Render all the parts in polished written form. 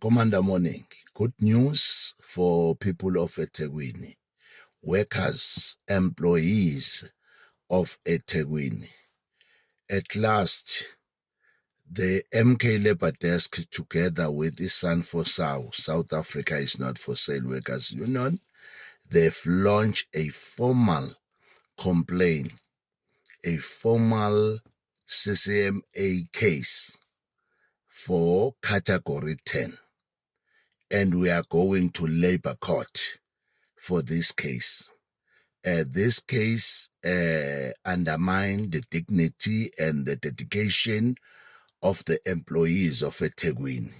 Commander Morning, good news for people of eThekwini, workers, employees of eThekwini. At last, the MK Labour Desk, together with the San4Sao, South Africa is Not for Sale Workers Union, they've launched a formal complaint, a formal CCMA case for Category 10. And we are going to Labour Court for this case. This case undermines the dignity and the dedication of the employees of eThekwini.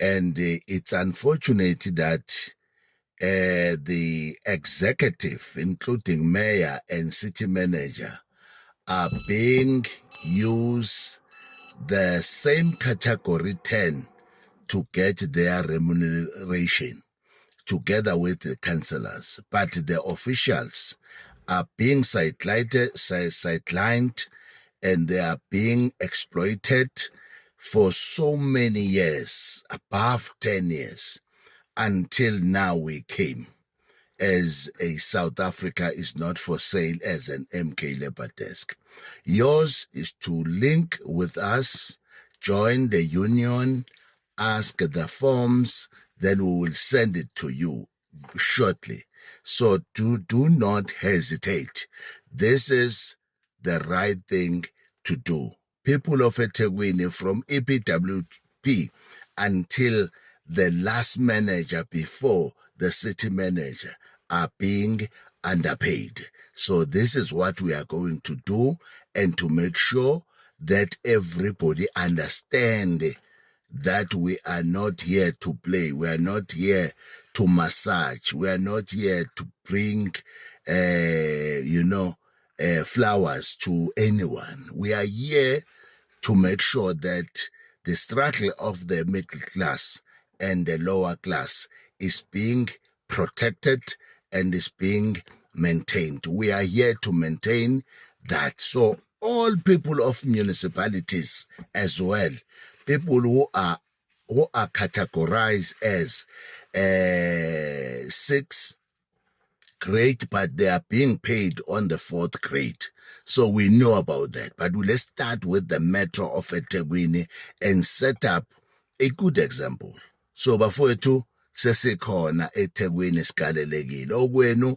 And it's unfortunate that the executive, including mayor and city manager, are being used the same Category 10 to get their remuneration together with the councillors, but the officials are being sidelined and they are being exploited for so many years, above 10 years, until now we came as a South Africa is Not for Sale as an MK Labour Desk. Yours is to link with us, join the union, ask the forms, then we will send it to you shortly. So do not hesitate. This is the right thing to do. People of eThekwini, from EPWP until the last manager before the city manager, are being underpaid. So this is what we are going to do, and to make sure that everybody understand that we are not here to play. We are not here to massage. We are not here to bring, flowers to anyone. We are here to make sure that the struggle of the middle class and the lower class is being protected and is being maintained. We are here to maintain that. So all people of municipalities as well, people who are categorized as 6th grade, but they are being paid on the 4th grade. So we know about that. But let's start with the Metro of eThekwini and set up a good example. So bafowethu sesikhona eThekwini sigalelekile. Okwenu,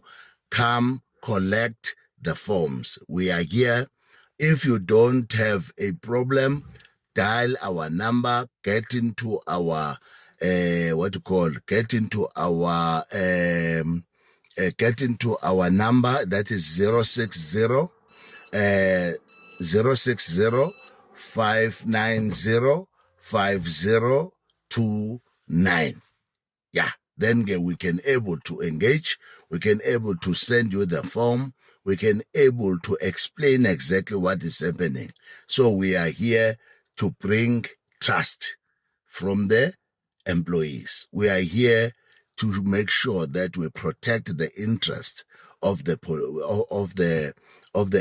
come collect the forms. We are here. If you don't have a problem, dial our number, get into our get into our number, that is 060 590 5029. Yeah, then we can able to engage, we can able to send you the form, we can able to explain exactly what is happening. So we are here to bring trust from the employees. We are here to make sure that we protect the interest of the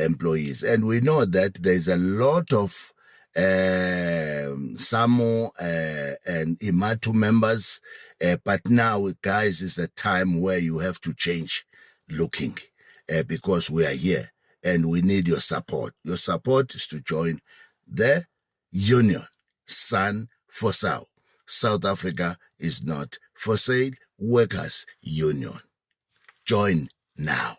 employees. And we know that there's a lot of SAMO and IMATU members, but now, guys, is a time where you have to change looking, because we are here and we need your support. Your support is to join the union, San4Sao. South Africa is Not for Sale Workers Union. Join now.